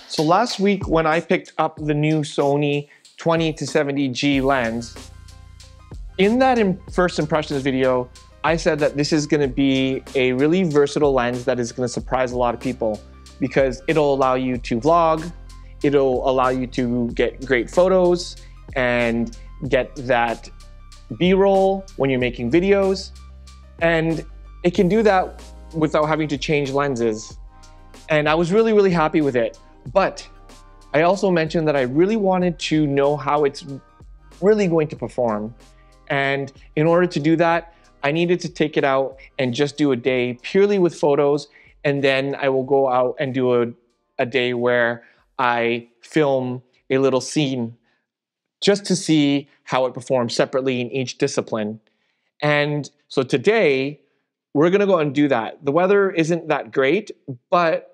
So last week when I picked up the new Sony 20-70G lens, in that first impressions video, I said that this is going to be a really versatile lens that is going to surprise a lot of people because it'll allow you to vlog, it'll allow you to get great photos and get that B-roll when you're making videos, and it can do that without having to change lenses. And I was really, really happy with it. But I also mentioned that I really wanted to know how it's really going to perform. And in order to do that, I needed to take it out and just do a day purely with photos. And then I will go out and do a day where I film a little scene just to see how it performs separately in each discipline. And so today, we're gonna go and do that. The weather isn't that great, but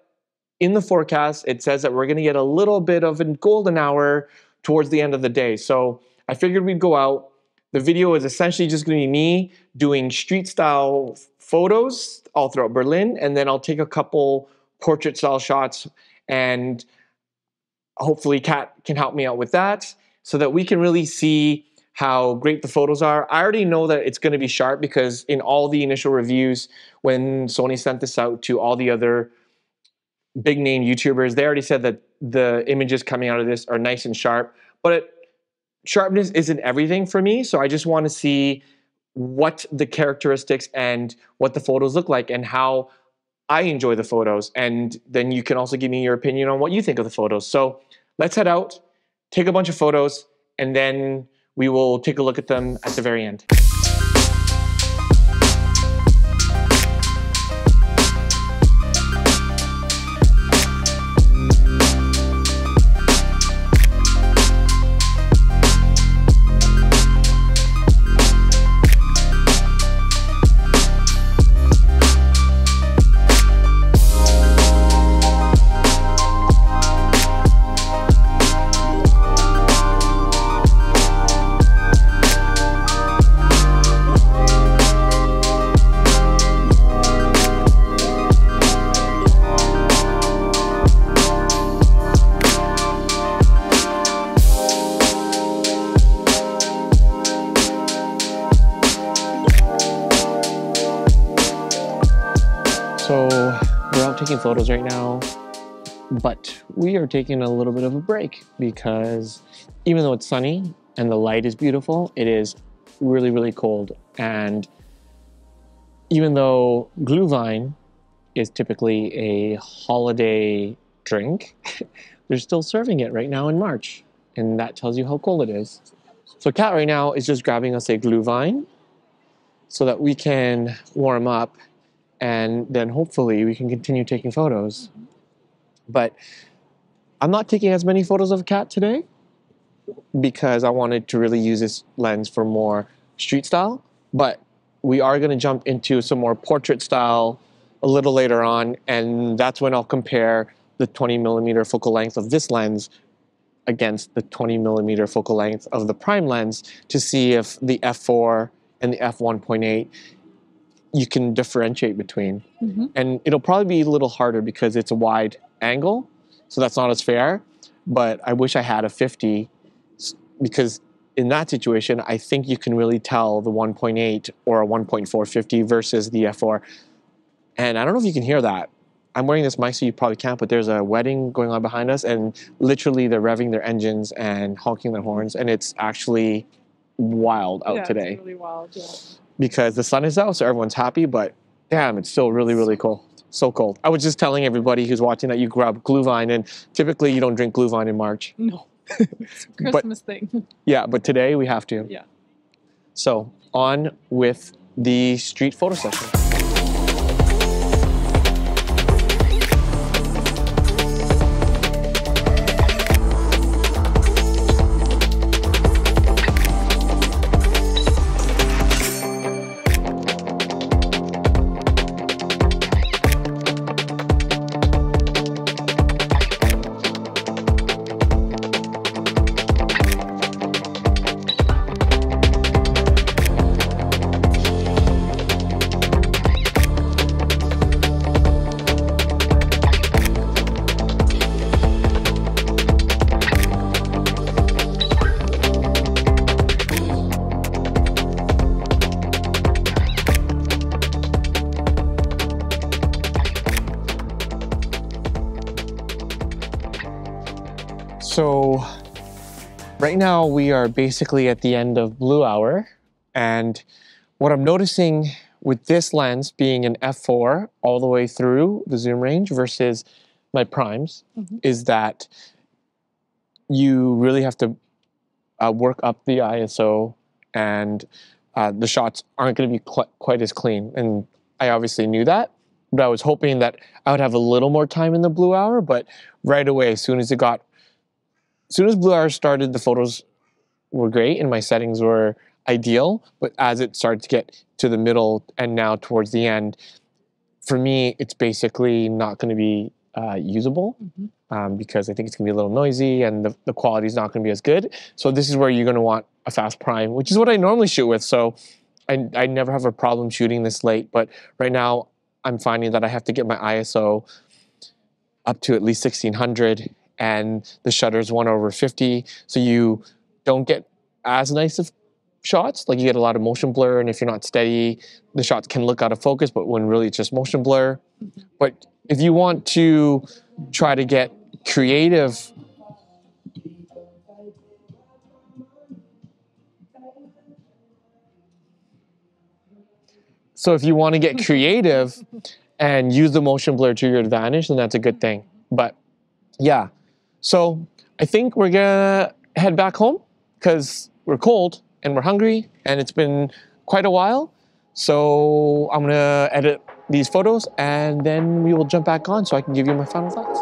in the forecast, it says that we're gonna get a little bit of a golden hour towards the end of the day. So I figured we'd go out. The video is essentially just gonna be me doing street style photos all throughout Berlin, and then I'll take a couple portrait style shots, and hopefully Kat can help me out with that so that we can really see how great the photos are. I already know that it's gonna be sharp because in all the initial reviews, when Sony sent this out to all the other big name YouTubers, they already said that the images coming out of this are nice and sharp, but sharpness isn't everything for me. So I just wanna see what the characteristics and what the photos look like and how I enjoy the photos. And then you can also give me your opinion on what you think of the photos. So let's head out, take a bunch of photos, and then we will take a look at them at the very end. So we're out taking photos right now, but we are taking a little bit of a break because even though it's sunny and the light is beautiful, it is really, really cold. And even though Glühwein is typically a holiday drink, they're still serving it right now in March. And that tells you how cold it is. So Kat right now is just grabbing us a Glühwein so that we can warm up, and then hopefully we can continue taking photos. But I'm not taking as many photos of Kat today because I wanted to really use this lens for more street style, but we are gonna jump into some more portrait style a little later on, and that's when I'll compare the 20mm focal length of this lens against the 20mm focal length of the prime lens to see if the f4 and the f1.8 you can differentiate between. And it'll probably be a little harder because it's a wide angle, so that's not as fair, but I wish I had a 50 because in that situation, I think you can really tell the 1.8 or a 1.450 versus the f4. And I don't know if you can hear that. I'm wearing this mic so you probably can't, but there's a wedding going on behind us and literally they're revving their engines and honking their horns, and it's actually wild out today. It's really wild, yeah. Because the sun is out, so everyone's happy, but damn, it's still really, really cold. So cold. I was just telling everybody who's watching that you grab Glühwein, and typically you don't drink Glühwein in March. No, it's a Christmas thing. Yeah, but today we have to. Yeah. So on with the street photo session. So right now we are basically at the end of blue hour, and what I'm noticing with this lens being an f4 all the way through the zoom range versus my primes is that you really have to work up the ISO, and the shots aren't going to be quite as clean. And I obviously knew that, but I was hoping that I would have a little more time in the blue hour. But right away, as soon as blue hour started, the photos were great and my settings were ideal. But as it started to get to the middle and now towards the end, for me, it's basically not going to be usable because I think it's going to be a little noisy and the quality is not going to be as good. So this is where you're going to want a fast prime, which is what I normally shoot with. So I never have a problem shooting this late. But right now, I'm finding that I have to get my ISO up to at least 1600 and the shutter is 1/50. So you don't get as nice of shots. Like you get a lot of motion blur, and if you're not steady, the shots can look out of focus, but when really it's just motion blur. But if you want to try to get creative, and use the motion blur to your advantage, then that's a good thing. But yeah, so I think we're gonna head back home because we're cold and we're hungry and it's been quite a while. So I'm gonna edit these photos and then we will jump back on so I can give you my final thoughts.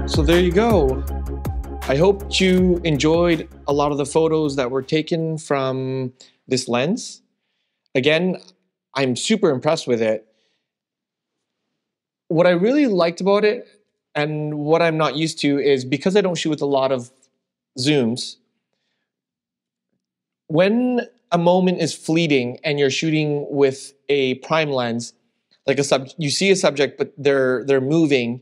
So there you go. I hope you enjoyed a lot of the photos that were taken from this lens. Again, I'm super impressed with it. What I really liked about it and what I'm not used to is because I don't shoot with a lot of zooms, when a moment is fleeting and you're shooting with a prime lens, like you see a subject but they're moving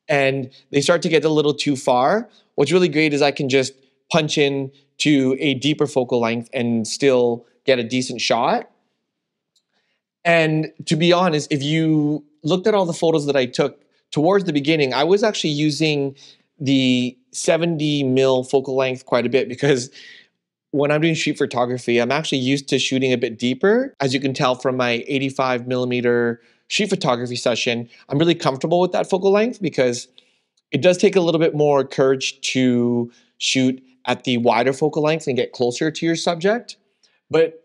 and they start to get a little too far, what's really great is I can just punch in to a deeper focal length and still get a decent shot. And to be honest, if you looked at all the photos that I took towards the beginning, I was actually using the 70mm focal length quite a bit because when I'm doing street photography, I'm actually used to shooting a bit deeper. As you can tell from my 85mm street photography session, I'm really comfortable with that focal length because it does take a little bit more courage to shoot at the wider focal length and get closer to your subject. But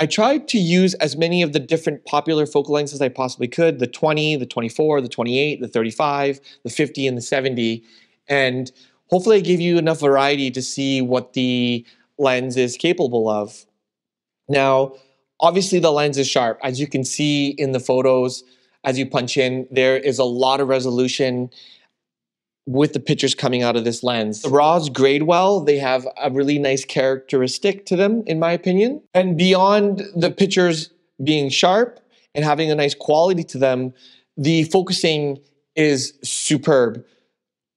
I tried to use as many of the different popular focal lengths as I possibly could, the 20, the 24, the 28, the 35, the 50, and the 70. And hopefully I gave you enough variety to see what the lens is capable of. Now, obviously the lens is sharp. As you can see in the photos, as you punch in, there is a lot of resolution with the pictures coming out of this lens. The RAWs grade well. They have a really nice characteristic to them, in my opinion. And beyond the pictures being sharp and having a nice quality to them, the focusing is superb.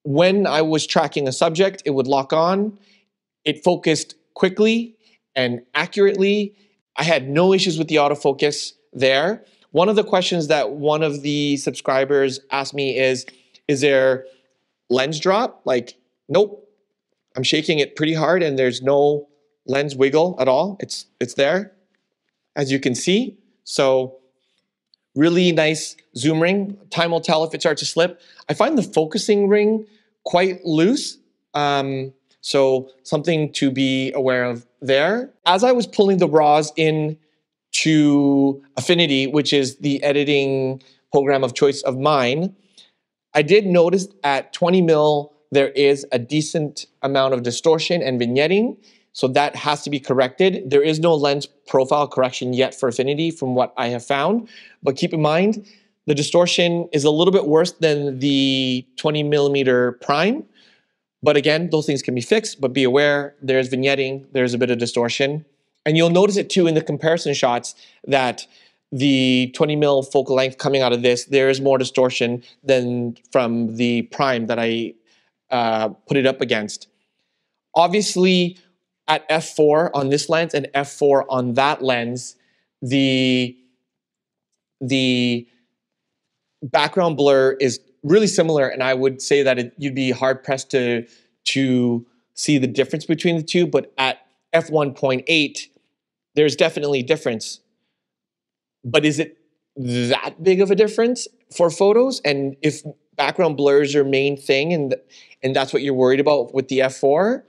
When I was tracking a subject, it would lock on. It focused quickly and accurately. I had no issues with the autofocus there. One of the questions that one of the subscribers asked me is there lens drop? Like, nope. I'm shaking it pretty hard and there's no lens wiggle at all. It's there, as you can see. So really nice zoom ring. Time will tell if it starts to slip. I find the focusing ring quite loose. So something to be aware of there. As I was pulling the RAWs in to Affinity, which is the editing program of choice of mine, I did notice at 20mm there is a decent amount of distortion and vignetting, so that has to be corrected. There is no lens profile correction yet for Affinity from what I have found, but keep in mind the distortion is a little bit worse than the 20mm prime. But again, those things can be fixed, but be aware there's vignetting, there's a bit of distortion. And you'll notice it too in the comparison shots that the 20mm focal length coming out of this, there is more distortion than from the prime that I put it up against. Obviously, at f4 on this lens and f4 on that lens, the background blur is really similar, and I would say that you'd be hard pressed to see the difference between the two. But at f1.8, there's definitely a difference. But is it that big of a difference for photos? And if background blur is your main thing, and that's what you're worried about with the f4,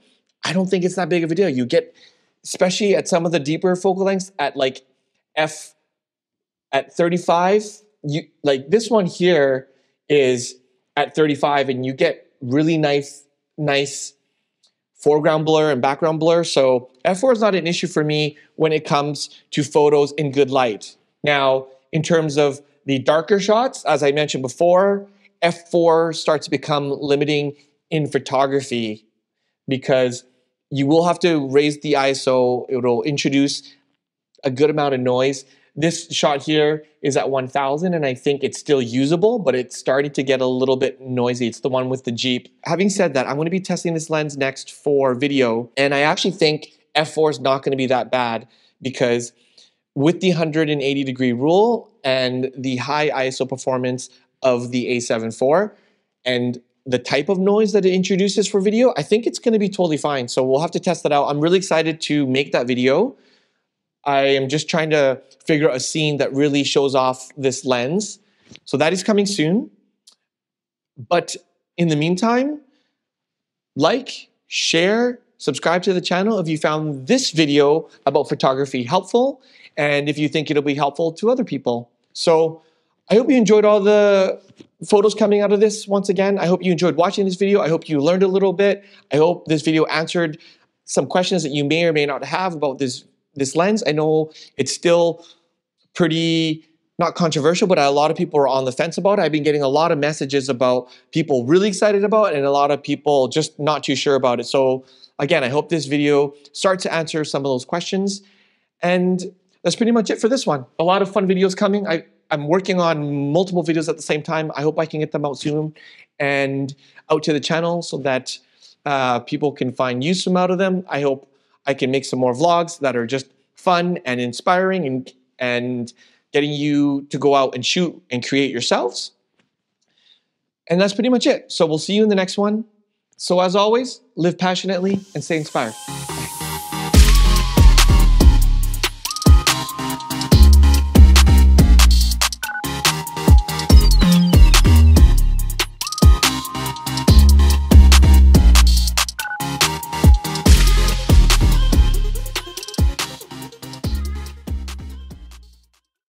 I don't think it's that big of a deal. You get, especially at some of the deeper focal lengths, at like at 35, you like this one here is at 35, and you get really nice foreground blur and background blur. So f4 is not an issue for me when it comes to photos in good light. Now, in terms of the darker shots, as I mentioned before, f4 starts to become limiting in photography because you will have to raise the ISO. It'll introduce a good amount of noise. This shot here is at 1000, and I think it's still usable, but it's starting to get a little bit noisy. It's the one with the Jeep. Having said that, I'm going to be testing this lens next for video, and I actually think f4 is not going to be that bad because with the 180-degree rule and the high ISO performance of the A7 IV and the type of noise that it introduces for video, I think it's going to be totally fine. So we'll have to test that out. I'm really excited to make that video. I am just trying to figure out a scene that really shows off this lens. So that is coming soon. But in the meantime, like, share, subscribe to the channel if you found this video about photography helpful, and if you think it'll be helpful to other people. So I hope you enjoyed all the photos coming out of this once again. I hope you enjoyed watching this video. I hope you learned a little bit. I hope this video answered some questions that you may or may not have about this lens. I know it's still pretty, not controversial, but a lot of people are on the fence about it. I've been getting a lot of messages about people really excited about it and a lot of people just not too sure about it. So again, I hope this video starts to answer some of those questions. And that's pretty much it for this one. A lot of fun videos coming. I'm working on multiple videos at the same time. I hope I can get them out soon and out to the channel so that people can find use out of them. I hope I can make some more vlogs that are just fun and inspiring and getting you to go out and shoot and create yourselves. And that's pretty much it. So we'll see you in the next one. So as always, live passionately and stay inspired.